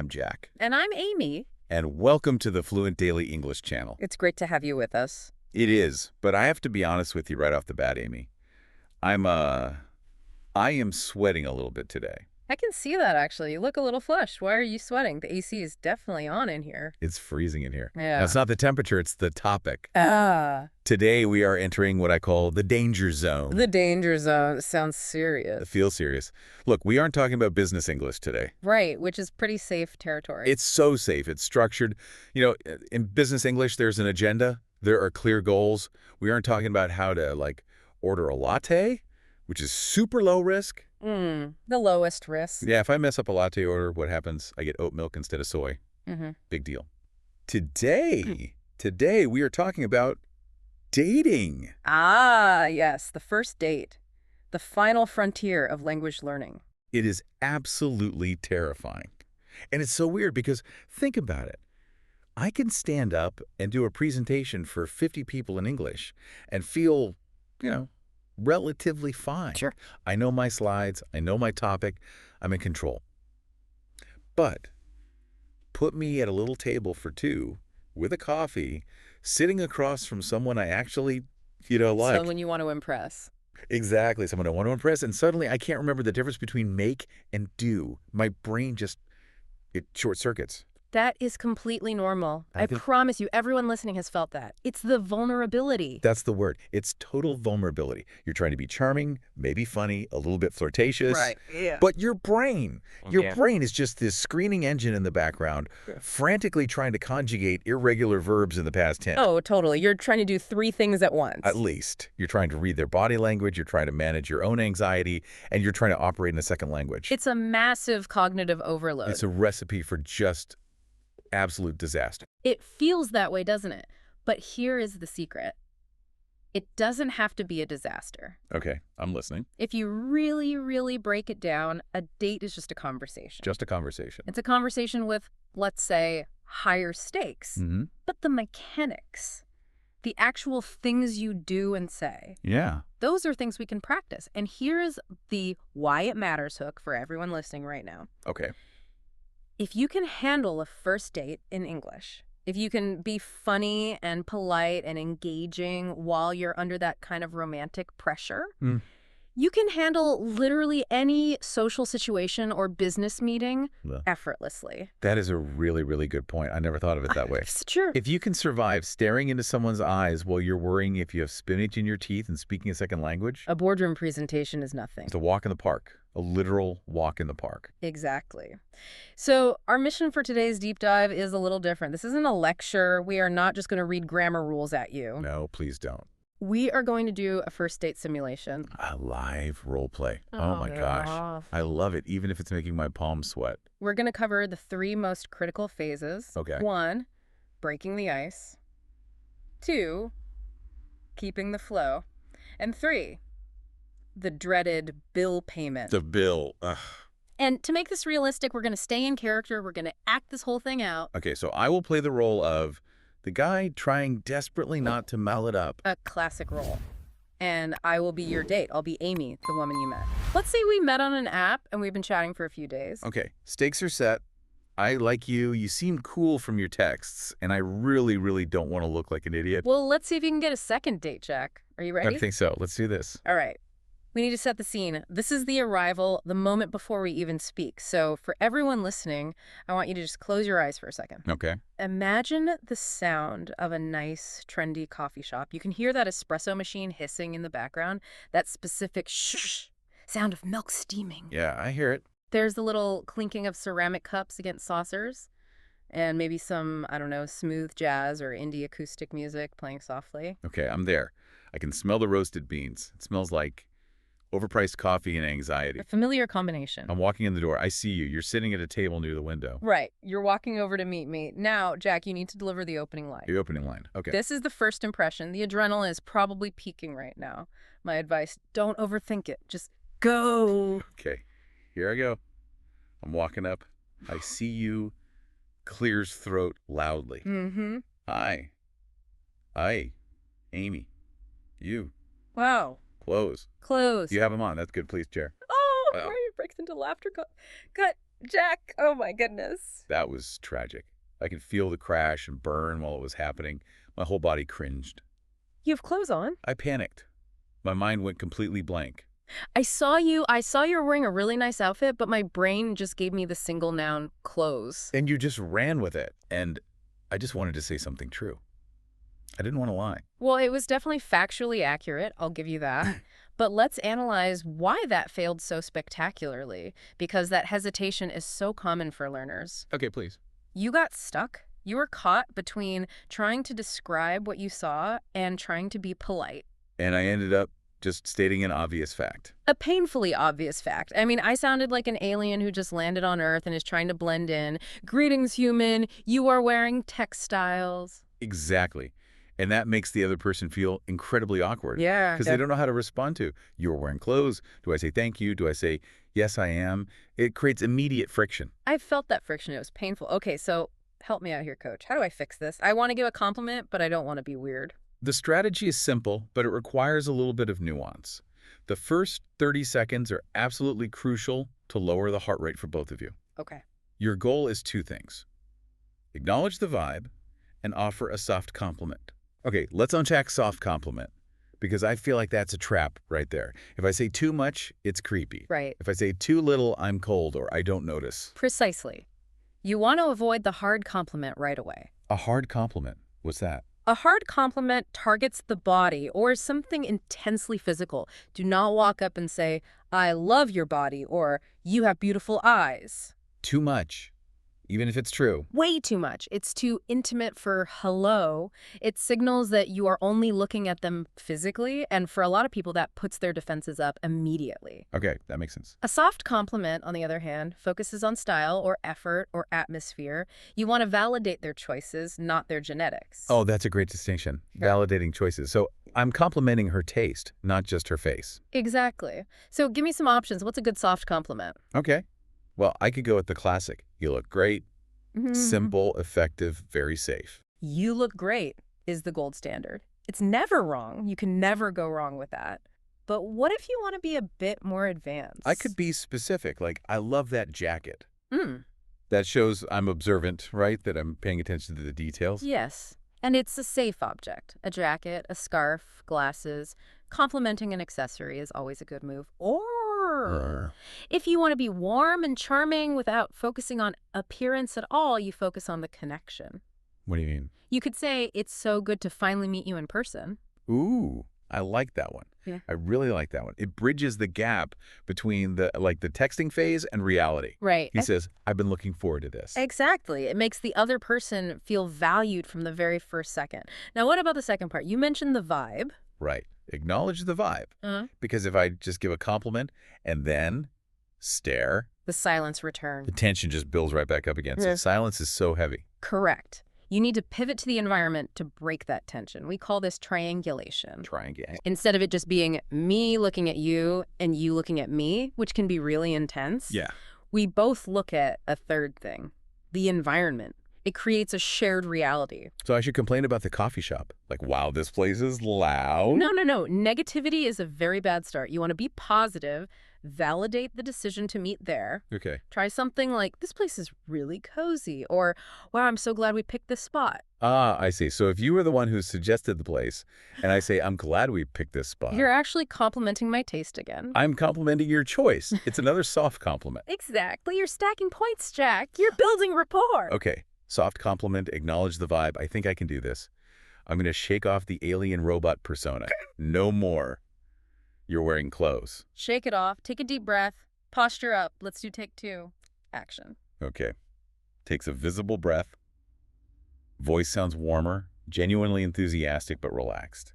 I'm Jack. And I'm Amy. And welcome to the Fluent Daily English Channel. It's great to have you with us. It is, but I have to be honest with you right off the bat, Amy. I am sweating a little bit today. I can see that, actually. You look a little flushed. Why are you sweating? The AC is definitely on in here. It's freezing in here. Yeah. Now, it's not the temperature, it's the topic. Ah. Today, we are entering what I call the danger zone. The danger zone sounds serious. It feels serious. Look, we aren't talking about business English today. Right, which is pretty safe territory. It's so safe. It's structured. You know, in business English, there's an agenda. There are clear goals. We aren't talking about how to, order a latte, which is super low risk. The lowest risk. Yeah, if I mess up a latte order, what happens? I get oat milk instead of soy. Big deal. Today we are talking about dating. Ah, yes, the first date. The final frontier of language learning. It is absolutely terrifying. And it's so weird because think about it. I can stand up and do a presentation for 50 people in English and feel, relatively fine. Sure. I know my slides. I know my topic. I'm in control. But put me at a little table for two with a coffee, sitting across from someone I actually, like. Someone you want to impress. Exactly. Someone I want to impress. And suddenly I can't remember the difference between make and do. My brain it short circuits. That is completely normal. I promise you, everyone listening has felt that. It's the vulnerability. That's the word. It's total vulnerability. You're trying to be charming, maybe funny, a little bit flirtatious. Right, yeah. But your brain is just this screening engine in the background, frantically trying to conjugate irregular verbs in the past tense. Oh, totally. You're trying to do three things at once. At least. You're trying to read their body language, you're trying to manage your own anxiety, and you're trying to operate in a second language. It's a massive cognitive overload. It's a recipe for just absolute disaster. It feels that way, doesn't it? But here is the secret. It doesn't have to be a disaster. Okay, I'm listening. If you really, really break it down, a date is just a conversation. Just a conversation. It's a conversation with, let's say, higher stakes. But the mechanics, the actual things you do and say, those are things we can practice. And here's the why it matters hook for everyone listening right now. Okay. If you can handle a first date in English, if you can be funny and polite and engaging while you're under that kind of romantic pressure, you can handle literally any social situation or business meeting effortlessly. That is a really, really good point. I never thought of it that way. It's true. If you can survive staring into someone's eyes while you're worrying if you have spinach in your teeth and speaking a second language, a boardroom presentation is nothing. it's a walk in the park. A literal walk in the park. Exactly. So our mission for today's deep dive is a little different. This isn't a lecture. We are not just going to read grammar rules at you. No, please don't. We are going to do a first date simulation. A live role play. Oh my gosh. I love it, even if it's making my palms sweat. We're going to cover the three most critical phases. Okay. 1, breaking the ice. 2, keeping the flow. And 3, the dreaded bill payment. The bill. Ugh. And to make this realistic, we're going to stay in character. We're going to act this whole thing out. Okay, so I will play the role of the guy trying desperately not to mull it up. A classic role. And I will be your date. I'll be Amy, the woman you met. Let's say we met on an app and we've been chatting for a few days. Okay, stakes are set. I like you. You seem cool from your texts, and I really, really don't want to look like an idiot. Well, let's see if you can get a second date, Jack. Are you ready? I think so. Let's do this. All right. We need to set the scene. This is the arrival, the moment before we even speak. So for everyone listening, I want you to just close your eyes for a second. Okay. Imagine the sound of a nice, trendy coffee shop. You can hear that espresso machine hissing in the background, that specific shh sound of milk steaming. Yeah, I hear it. There's the little clinking of ceramic cups against saucers, and maybe some, I don't know, smooth jazz or indie acoustic music playing softly. Okay, I'm there. I can smell the roasted beans. It smells like overpriced coffee and anxiety. A familiar combination. I'm walking in the door. I see you. You're sitting at a table near the window. Right. You're walking over to meet me. Now, Jack, you need to deliver the opening line. The opening line. Okay. This is the first impression. The adrenaline is probably peaking right now. My advice, don't overthink it. Just go. Okay. Here I go. I'm walking up. I see you. Clears throat loudly. Hi. Hi. Amy. You. Wow. Close. Close. You have them on. That's good. Please, chair. Oh, Wow. Mario breaks into laughter. Cut. Jack, oh my goodness. That was tragic. I could feel the crash and burn while it was happening. My whole body cringed. You have clothes on? I panicked. My mind went completely blank. I saw you were wearing a really nice outfit, but my brain just gave me the single noun clothes. And you just ran with it. And I just wanted to say something true. I didn't want to lie. Well, it was definitely factually accurate, I'll give you that. But let's analyze why that failed so spectacularly, because that hesitation is so common for learners. Okay, please. You got stuck. You were caught between trying to describe what you saw and trying to be polite. And I ended up just stating an obvious fact. A painfully obvious fact. I mean, I sounded like an alien who just landed on Earth and is trying to blend in. Greetings, human. You are wearing textiles. Exactly. And that makes the other person feel incredibly awkward. Yeah. Because they don't know how to respond to. You're wearing clothes. Do I say thank you? Do I say, yes, I am? It creates immediate friction. I felt that friction. It was painful. Okay, so help me out here, coach. How do I fix this? I want to give a compliment, but I don't want to be weird. The strategy is simple, but it requires a little bit of nuance. The first 30 seconds are absolutely crucial to lower the heart rate for both of you. Okay. Your goal is two things. Acknowledge the vibe and offer a soft compliment. Okay, let's uncheck soft compliment, because I feel like that's a trap right there. If I say too much, it's creepy. Right. If I say too little, I'm cold or I don't notice. Precisely. You want to avoid the hard compliment right away. A hard compliment. What's that? A hard compliment targets the body or something intensely physical. Do not walk up and say, I love your body, or you have beautiful eyes. Too much, even if it's true. Way too much. It's too intimate for hello. It signals that you are only looking at them physically, and for a lot of people, that puts their defenses up immediately. Okay, that makes sense. A soft compliment, on the other hand, focuses on style or effort or atmosphere. You want to validate their choices, not their genetics. Oh, that's a great distinction. Sure. Validating choices. So I'm complimenting her taste, not just her face. Exactly. So give me some options. What's a good soft compliment? Okay. Well, I could go with the classic. You look great. Simple, effective, very safe. You look great is the gold standard. It's never wrong. You can never go wrong with that. But what if you want to be a bit more advanced? I could be specific, like, I love that jacket. Mm. That shows I'm observant, right? That I'm paying attention to the details. Yes. And it's a safe object. A jacket, a scarf, glasses. Complimenting an accessory is always a good move. Or if you want to be warm and charming without focusing on appearance at all, you focus on the connection. What do you mean? You could say, it's so good to finally meet you in person. Ooh, I like that one. Yeah. I really like that one. It bridges the gap between the texting phase and reality. Right. He says, I've been looking forward to this. Exactly. It makes the other person feel valued from the very first second. Now, what about the second part? You mentioned the vibe. Right. Acknowledge the vibe. Because if I just give a compliment and then stare, the silence returns. the tension just builds right back up again. So silence is so heavy. Correct. You need to pivot to the environment to break that tension. We call this triangulation. Triangulate. Instead of it just being me looking at you and you looking at me, which can be really intense, Yeah. we both look at a third thing, the environment. It creates a shared reality. So I should complain about the coffee shop. Like, wow, this place is loud. No. Negativity is a very bad start. You want to be positive, validate the decision to meet there. Okay. Try something like, this place is really cozy, or, wow, I'm so glad we picked this spot. Ah, I see. So if you were the one who suggested the place, and I say, I'm glad we picked this spot. You're actually complimenting my taste again. I'm complimenting your choice. It's another soft compliment. Exactly. You're stacking points, Jack. You're building rapport. Okay. Soft compliment, acknowledge the vibe. I think I can do this. I'm going to shake off the alien robot persona. No more. You're wearing clothes. Shake it off. Take a deep breath. Posture up. Let's do take 2. Action. Okay. Takes a visible breath. Voice sounds warmer, genuinely enthusiastic but relaxed.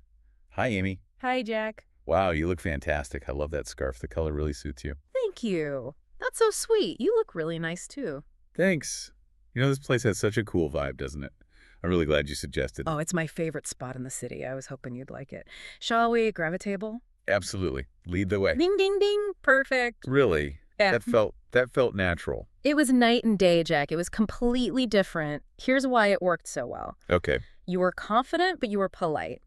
Hi, Amy. Hi, Jack. Wow, you look fantastic. I love that scarf. The color really suits you. Thank you. That's so sweet. You look really nice, too. Thanks. You know, this place has such a cool vibe, doesn't it? I'm really glad you suggested. Oh, it's my favorite spot in the city. I was hoping you'd like it. Shall we grab a table? Absolutely. Lead the way. Ding, ding, ding. Perfect. Really? Yeah. That felt natural. It was night and day, Jack. It was completely different. Here's why it worked so well. Okay. You were confident, but you were polite.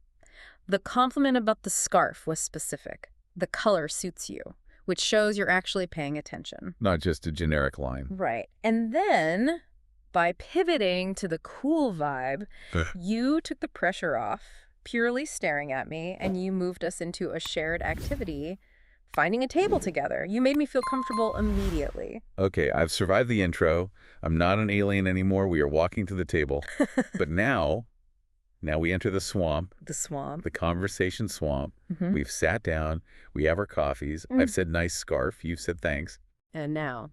The compliment about the scarf was specific. The color suits you. which shows you're actually paying attention. Not just a generic line. Right. And then, by pivoting to the cool vibe, you took the pressure off, purely staring at me, and you moved us into a shared activity, finding a table together. You made me feel comfortable immediately. Okay, I've survived the intro. I'm not an alien anymore. We are walking to the table. But now we enter the swamp. The swamp. The conversation swamp. We've sat down. We have our coffees. I've said nice scarf. You've said thanks. And now,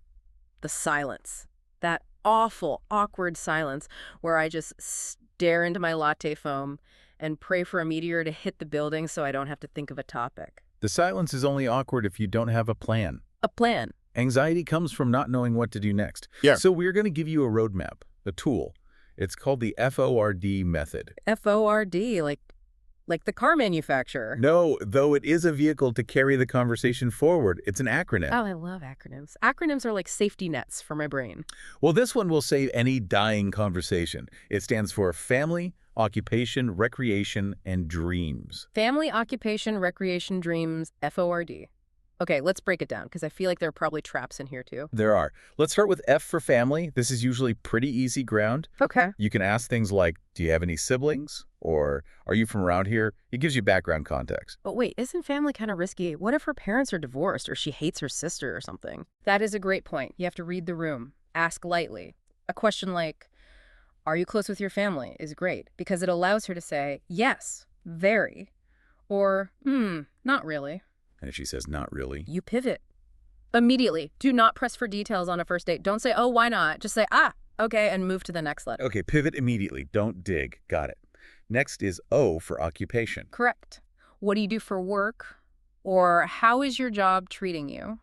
the silence. That awful, awkward silence where I just stare into my latte foam and pray for a meteor to hit the building so I don't have to think of a topic. The silence is only awkward if you don't have a plan. A plan. Anxiety comes from not knowing what to do next. Yeah. So we're going to give you a roadmap, a tool. It's called the FORD method. FORD, like the car manufacturer. No, though it is a vehicle to carry the conversation forward. It's an acronym. Oh, I love acronyms. Acronyms are like safety nets for my brain. Well, this one will save any dying conversation. It stands for family, occupation, recreation, and dreams. Family, occupation, recreation, dreams, FORD. Okay, let's break it down, because I feel like there are probably traps in here, too. There are. Let's start with F for family. This is usually pretty easy ground. Okay. You can ask things like, do you have any siblings? Or, are you from around here? It gives you background context. But wait, isn't family kind of risky? What if her parents are divorced or she hates her sister or something? That is a great point. You have to read the room. Ask lightly. A question like, are you close with your family is great, because it allows her to say, yes, very. Or, not really. And if she says, not really. You pivot. Immediately. Do not press for details on a first date. Don't say, oh, why not? Just say, okay, and move to the next letter. Okay, pivot immediately. Don't dig. Got it. Next is O for occupation. Correct. What do you do for work? Or how is your job treating you?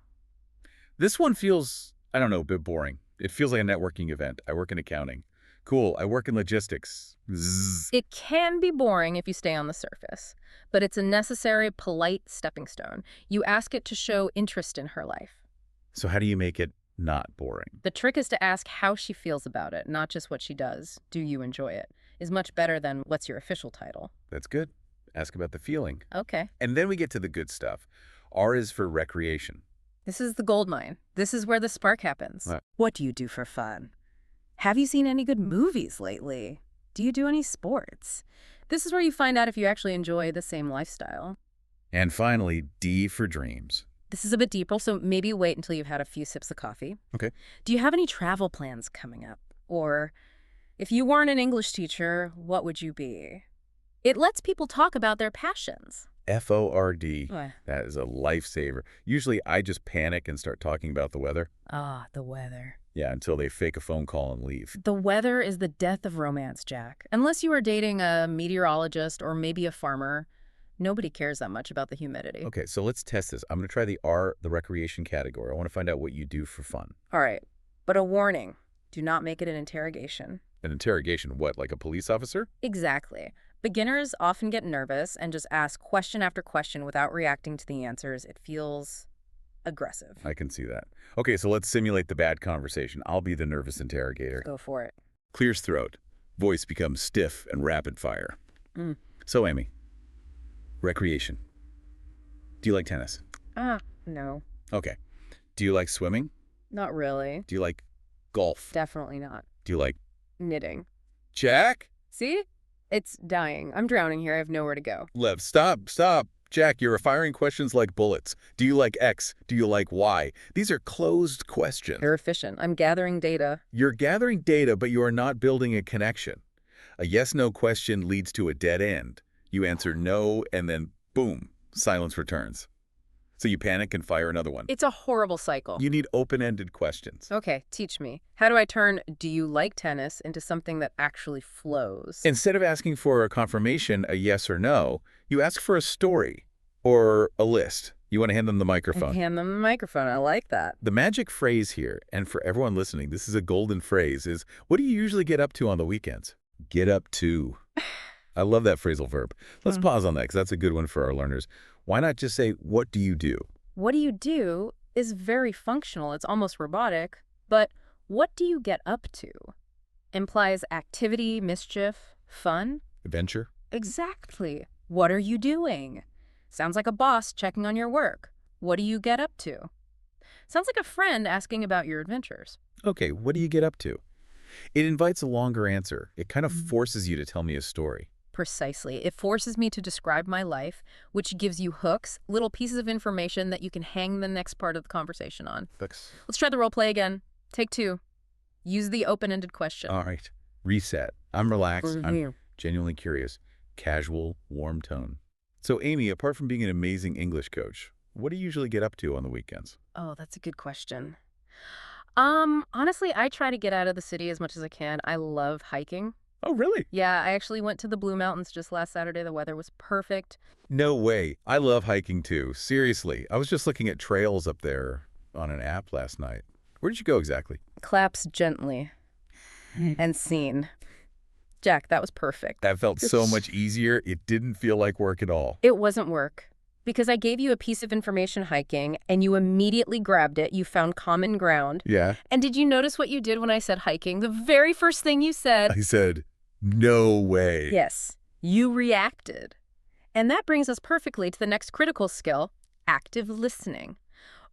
This one feels, I don't know, a bit boring. It feels like a networking event. I work in accounting. Cool, I work in logistics. Zzz. It can be boring if you stay on the surface, but it's a necessary, polite stepping stone. You ask it to show interest in her life. So how do you make it not boring? The trick is to ask how she feels about it, not just what she does. Do you enjoy it? Is much better than what's your official title. That's good. Ask about the feeling. Okay. And then we get to the good stuff. R is for recreation. This is the gold mine. This is where the spark happens. What do you do for fun? Have you seen any good movies lately? Do you do any sports? This is where you find out if you actually enjoy the same lifestyle. And finally, D for dreams. This is a bit deeper, so maybe wait until you've had a few sips of coffee. Okay. Do you have any travel plans coming up? Or, if you weren't an English teacher, what would you be? It lets people talk about their passions. FORD. What? That is a lifesaver. Usually I just panic and start talking about the weather. The weather. Yeah, until they fake a phone call and leave. The weather is the death of romance, Jack. Unless you are dating a meteorologist or maybe a farmer, nobody cares that much about the humidity. Okay, so let's test this. I'm going to try the R, the recreation category. I want to find out what you do for fun. All right, but a warning. Do not make it an interrogation. An interrogation, what, like a police officer? Exactly. Beginners often get nervous and just ask question after question without reacting to the answers. It feels aggressive. I can see that. Okay, so let's simulate the bad conversation. I'll be the nervous interrogator. Go for it. Clears throat. Voice becomes stiff and rapid fire. So, Amy, recreation. Do you like tennis? No. Okay. Do you like swimming? Not really. Do you like golf? Definitely not. Do you like Knitting. Jack? See? It's dying. I'm drowning here. I have nowhere to go. Lev, stop. Jack, you're firing questions like bullets. Do you like X? Do you like Y? These are closed questions. You're efficient. I'm gathering data. You're gathering data, but you are not building a connection. A yes-no question leads to a dead end. You answer no, and then boom, silence returns. So you panic and fire another one. It's a horrible cycle. You need open-ended questions. Okay, teach me. How do I turn "do you like tennis" into something that actually flows? Instead of asking for a confirmation, a yes or no, you ask for a story or a list. You want to hand them the microphone. Hand them the microphone. I like that. The magic phrase here, and for everyone listening, this is a golden phrase, is what do you usually get up to on the weekends? Get up to. I love that phrasal verb. Let's pause on that because that's a good one for our learners. Why not just say, what do you do? What do you do is very functional. It's almost robotic. But what do you get up to? Implies activity, mischief, fun. Adventure? Exactly. What are you doing? Sounds like a boss checking on your work. What do you get up to? Sounds like a friend asking about your adventures. Okay, what do you get up to? It invites a longer answer. It kind of Mhm. forces you to tell me a story. Precisely. It forces me to describe my life, which gives you hooks, little pieces of information that you can hang the next part of the conversation on. That's Let's try the role play again. Take two. Use the open-ended question. all right. Reset. I'm relaxed. I'm Mhm. genuinely curious. Casual, warm tone. So, Amy, apart from being an amazing English coach, what do you usually get up to on the weekends? Oh, that's a good question. Honestly, I try to get out of the city as much as I can. I love hiking. Oh, really? Yeah, I actually went to the Blue Mountains just last Saturday. The weather was perfect. No way. I love hiking too. Seriously. I was just looking at trails up there on an app last night. Where did you go exactly? Claps gently and scene. Jack, that was perfect. That felt so much easier. It didn't feel like work at all. It wasn't work. Because I gave you a piece of information hiking, and you immediately grabbed it. You found common ground. Yeah. And did you notice what you did when I said hiking? The very first thing you said, I said, no way. yes, you reacted. And that brings us perfectly to the next critical skill, active listening.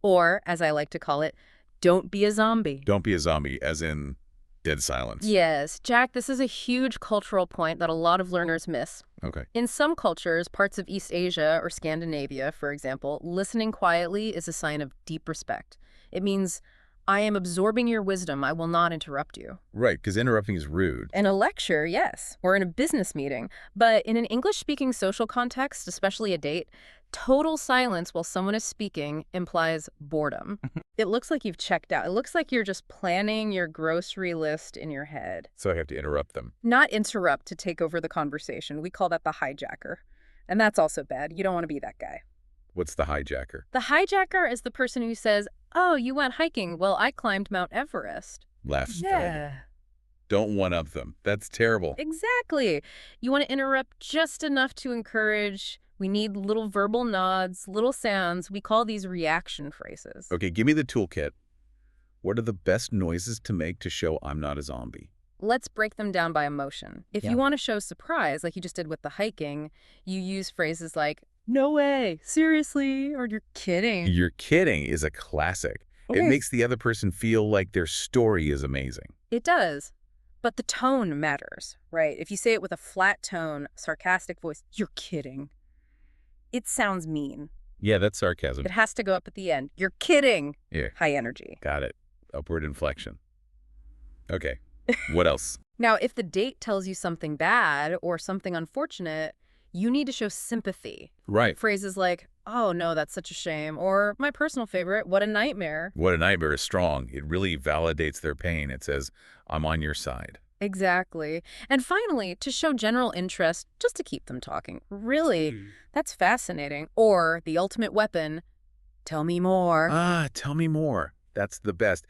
Or, as I like to call it, don't be a zombie. Don't be a zombie, as in dead silence. Yes, Jack, this is a huge cultural point that a lot of learners miss. Okay. In some cultures, parts of East Asia or Scandinavia, for example, listening quietly is a sign of deep respect. It means, I am absorbing your wisdom. I will not interrupt you. Right, because interrupting is rude. In a lecture, yes, or in a business meeting. But in an English-speaking social context, especially a date, total silence while someone is speaking implies boredom. It looks like you've checked out. It looks like you're just planning your grocery list in your head. So I have to interrupt them. Not interrupt to take over the conversation. We call that the hijacker. And that's also bad. You don't want to be that guy. What's the hijacker? The hijacker is the person who says, oh, you went hiking. Well, I climbed Mount Everest. Laughs. Yeah. Don't one-up them. That's terrible. Exactly. You want to interrupt just enough to encourage. We need little verbal nods, little sounds. We call these reaction phrases. Okay, give me the toolkit. What are the best noises to make to show I'm not a zombie? Let's break them down by emotion. If you want to show surprise, like you just did with the hiking, you use phrases like, no way, seriously, or you're kidding. You're kidding is a classic. It Okay. makes the other person feel like their story is amazing. It does. But the tone matters, right? If you say it with a flat tone, sarcastic voice, you're kidding. It sounds mean. Yeah, that's sarcasm. It has to go up at the end. You're kidding. Yeah, High energy. got it. Upward inflection. Okay, what else? Now, if the date tells you something bad or something unfortunate, you need to show sympathy. Right. Phrases like, oh no, that's such a shame, or my personal favorite, what a nightmare. What a nightmare is strong. It really validates their pain. It says, I'm on your side. Exactly. And finally, to show general interest, just to keep them talking. Really, that's fascinating. Or the ultimate weapon, tell me more. Tell me more. That's the best.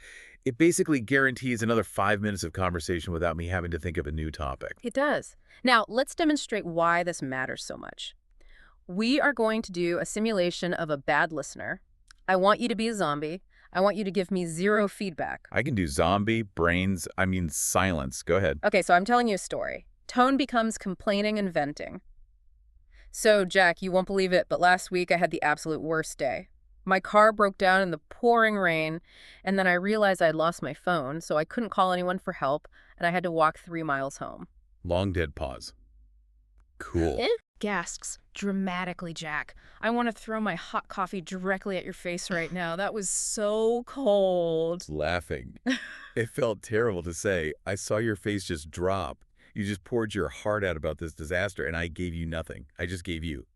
It basically guarantees another 5 minutes of conversation without me having to think of a new topic. It does. Now, let's demonstrate why this matters so much. We are going to do a simulation of a bad listener. I want you to be a zombie. I want you to give me zero feedback. I can do zombie, brains, silence. Go ahead. Okay, so I'm telling you a story. Tone becomes complaining and venting. So, Jack, you won't believe it, but last week I had the absolute worst day. My car broke down in the pouring rain, and then I realized I'd lost my phone, so I couldn't call anyone for help, and I had to walk 3 miles home. Long dead pause. Cool. Gasps dramatically, Jack. I want to throw my hot coffee directly at your face right now. That was so cold. Laughing. It felt terrible to say. I saw your face just drop. You just poured your heart out about this disaster, and I gave you nothing. I just gave you.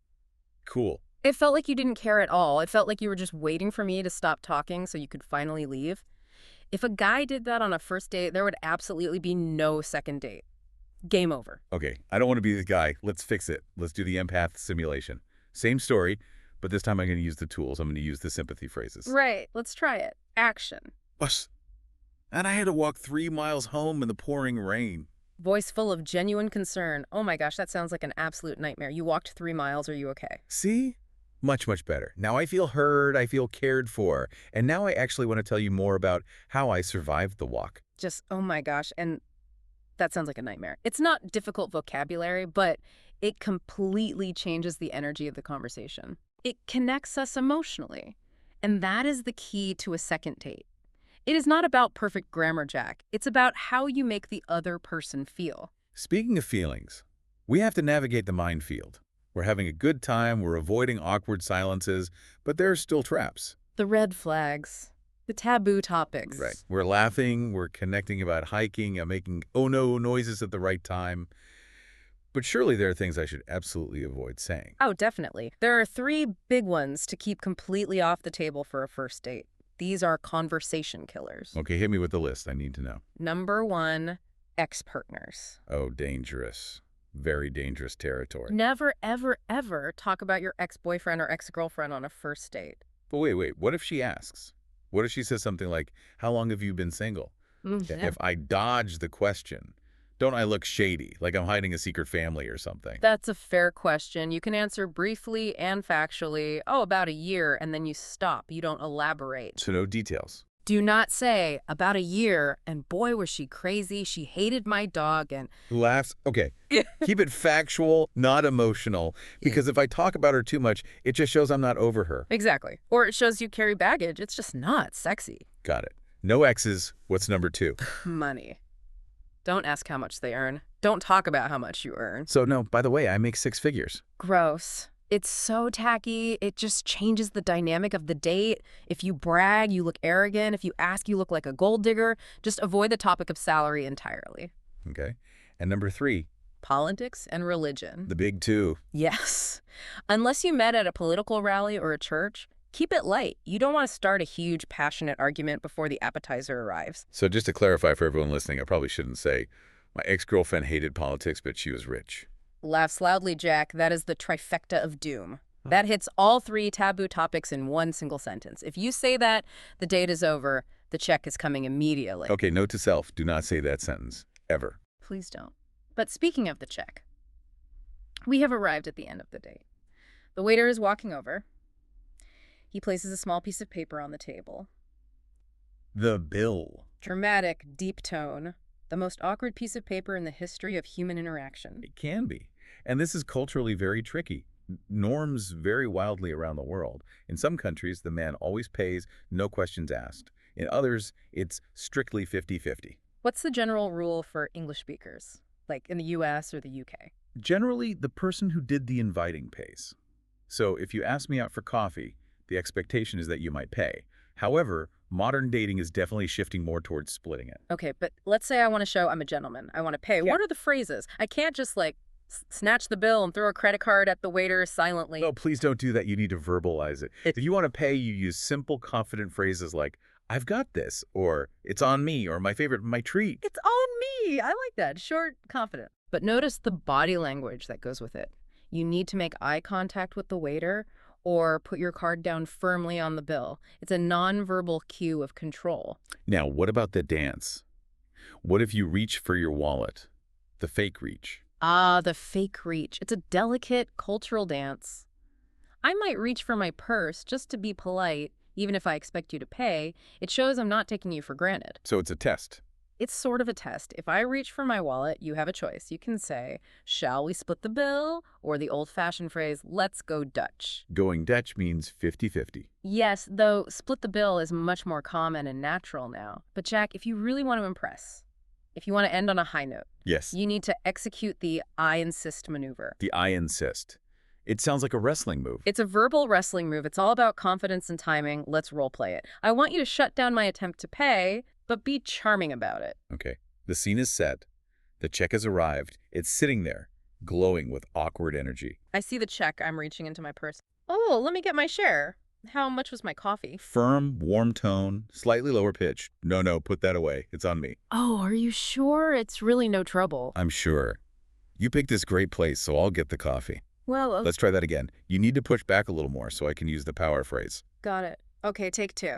Cool. It felt like you didn't care at all. It felt like you were just waiting for me to stop talking so you could finally leave. If a guy did that on a first date, there would absolutely be no second date. Game over. Okay, I don't want to be the guy. Let's fix it. Let's do the empath simulation. Same story, but this time I'm going to use the tools. I'm going to use the sympathy phrases. Right, let's try it. Action. What? And I had to walk 3 miles home in the pouring rain. Voice full of genuine concern. Oh my gosh, that sounds like an absolute nightmare. You walked 3 miles. Are you okay? See? Much, much better. Now I feel heard, I feel cared for, and now I actually want to tell you more about how I survived the walk. Just, oh my gosh, and that sounds like a nightmare. It's not difficult vocabulary, but it completely changes the energy of the conversation. It connects us emotionally. And that is the key to a second date. It is not about perfect grammar, Jack. It's about how you make the other person feel. Speaking of feelings, we have to navigate the minefield. We're having a good time, we're avoiding awkward silences, but there are still traps. The red flags, the taboo topics. Right. We're laughing, we're connecting about hiking, and making oh no noises at the right time. But surely there are things I should absolutely avoid saying. Oh, definitely. There are 3 big ones to keep completely off the table for a first date. These are conversation killers. Okay, hit me with the list. I need to know. Number 1, ex-partners. Oh, dangerous. Very dangerous territory. Never, ever, ever talk about your ex-boyfriend or ex-girlfriend on a first date. But wait. What if she asks? What if she says something like, how long have you been single? If I dodge the question, don't I look shady, like I'm hiding a secret family or something? That's a fair question. You can answer briefly and factually, oh, about a year, and then you stop. You don't elaborate. So no details. Do not say, about a year, and boy, was she crazy. She hated my dog, and... Laughs. Okay. Keep it factual, not emotional, because if I talk about her too much, it just shows I'm not over her. Exactly. Or it shows you carry baggage. It's just not sexy. Got it. No X's. What's number 2? Money. Don't ask how much they earn. Don't talk about how much you earn. So no, by the way, I make 6 figures. Gross. It's so tacky. It just changes the dynamic of the date. If you brag, you look arrogant. If you ask, you look like a gold digger. Just avoid the topic of salary entirely. Okay. And number 3, Politics and religion. the big 2. Yes. Unless you met at a political rally or a church, keep it light. You don't want to start a huge, passionate argument before the appetizer arrives. So just to clarify for everyone listening, I probably shouldn't say my ex-girlfriend hated politics, but she was rich. Laughs loudly, Jack. That is the trifecta of doom. That hits all 3 taboo topics in one single sentence. If you say that, the date is over. The check is coming immediately. Okay, note to self, do not say that sentence. Ever. Please don't. But speaking of the check, we have arrived at the end of the date. The waiter is walking over. He places a small piece of paper on the table. The bill. Dramatic, deep tone. The most awkward piece of paper in the history of human interaction. It can be. And this is culturally very tricky. Norms vary wildly around the world. In some countries, the man always pays, no questions asked. In others, it's strictly 50-50. What's the general rule for English speakers, like in the US or the UK? Generally, the person who did the inviting pays. So if you ask me out for coffee, the expectation is that you might pay. However, modern dating is definitely shifting more towards splitting it. Okay, but let's say I want to show I'm a gentleman. I want to pay. Yeah. What are the phrases? I can't just, like, snatch the bill and throw a credit card at the waiter silently. No, please don't do that. You need to verbalize it. If you want to pay, you use simple, confident phrases like, I've got this, or it's on me, or my favorite, my treat. It's on me. I like that. Short, confident. But notice the body language that goes with it. You need to make eye contact with the waiter or put your card down firmly on the bill. It's a nonverbal cue of control. Now, what about the dance? What if you reach for your wallet? The fake reach. Ah, the fake reach. It's a delicate cultural dance. I might reach for my purse just to be polite, even if I expect you to pay. It shows I'm not taking you for granted. So it's a test. It's sort of a test. If I reach for my wallet, you have a choice. You can say, shall we split the bill? Or the old-fashioned phrase, let's go Dutch. Going Dutch means 50-50. Yes, though split the bill is much more common and natural now. But Jack, if you really want to impress, if you want to end on a high note, Yes. you need to execute the I insist maneuver. The I insist. It sounds like a wrestling move. It's a verbal wrestling move. It's all about confidence and timing. Let's role play it. I want you to shut down my attempt to pay, but be charming about it. Okay. The scene is set. The check has arrived. It's sitting there, glowing with awkward energy. I see the check. I'm reaching into my purse. Oh, let me get my share. How much was my coffee? Firm, warm tone, slightly lower pitch. No, put that away. It's on me. Oh, are you sure? It's really no trouble. I'm sure. You picked this great place, so I'll get the coffee. Well, Let's try that again. You need to push back a little more so I can use the power phrase. got it. Okay, take 2.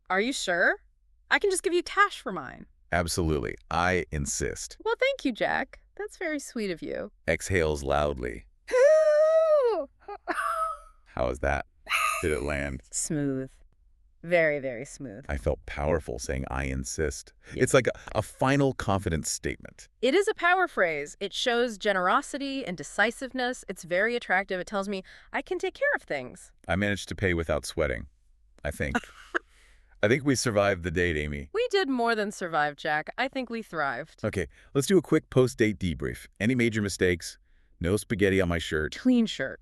Are you sure? I can just give you cash for mine. Absolutely. I insist. Well, thank you, Jack. That's very sweet of you. Exhales loudly. How was that? Did it land? Smooth. Very, very smooth. I felt powerful saying I insist. Yeah. It's like a final confidence statement. It is a power phrase. It shows generosity and decisiveness. It's very attractive. It tells me I can take care of things. I managed to pay without sweating. I think. I think we survived the date, Amy. We did more than survive, Jack. I think we thrived. Okay, let's do a quick post-date debrief. Any major mistakes? No spaghetti on my shirt. Clean shirt.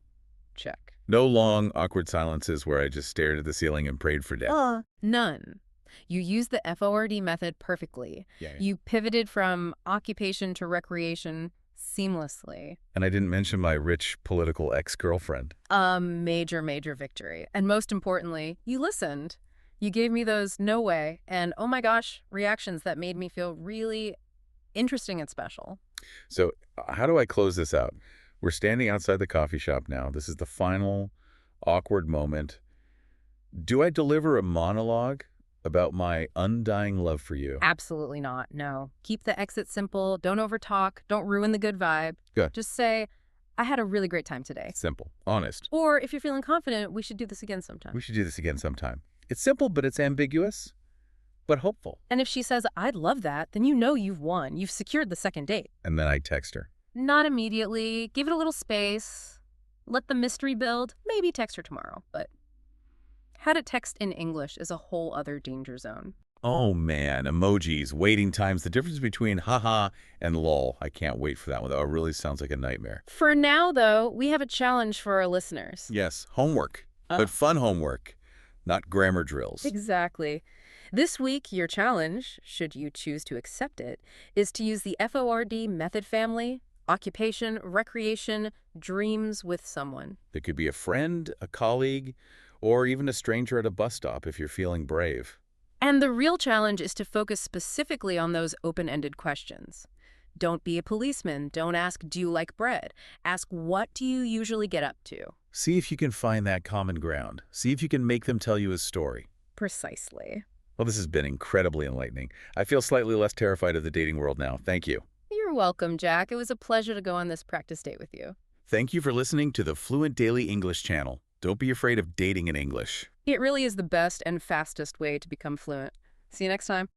Check. No long, awkward silences where I just stared at the ceiling and prayed for death. None. You used the FORD method perfectly. Yeah. You pivoted from occupation to recreation seamlessly. And I didn't mention my rich political ex-girlfriend. A major, major victory. And most importantly, you listened. You gave me those no way and oh my gosh reactions that made me feel really interesting and special. So how do I close this out? We're standing outside the coffee shop now. This is the final awkward moment. Do I deliver a monologue about my undying love for you? Absolutely not. No. Keep the exit simple. Don't overtalk. Don't ruin the good vibe. Good. Just say, I had a really great time today. Simple. Honest. Or if you're feeling confident, we should do this again sometime. We should do this again sometime. It's simple, but it's ambiguous, but hopeful. And if she says, I'd love that, then you know you've won. You've secured the second date. And then I text her. Not immediately. Give it a little space. Let the mystery build. Maybe text her tomorrow. But how to text in English is a whole other danger zone. Oh man, emojis, waiting times, the difference between haha and lol. I can't wait for that one. That really sounds like a nightmare. For now, though, we have a challenge for our listeners. Yes, homework, but fun homework, not grammar drills. Exactly. This week, your challenge, should you choose to accept it, is to use the FORD method family, occupation, recreation, dreams with someone. It could be a friend, a colleague, or even a stranger at a bus stop if you're feeling brave. And the real challenge is to focus specifically on those open-ended questions. Don't be a policeman. Don't ask, do you like bread? Ask, what do you usually get up to? See if you can find that common ground. See if you can make them tell you a story. Precisely. Well, this has been incredibly enlightening. I feel slightly less terrified of the dating world now. Thank you. You're welcome, Jack. It was a pleasure to go on this practice date with you. Thank you for listening to the Fluent Daily English Channel. Don't be afraid of dating in English. It really is the best and fastest way to become fluent. See you next time.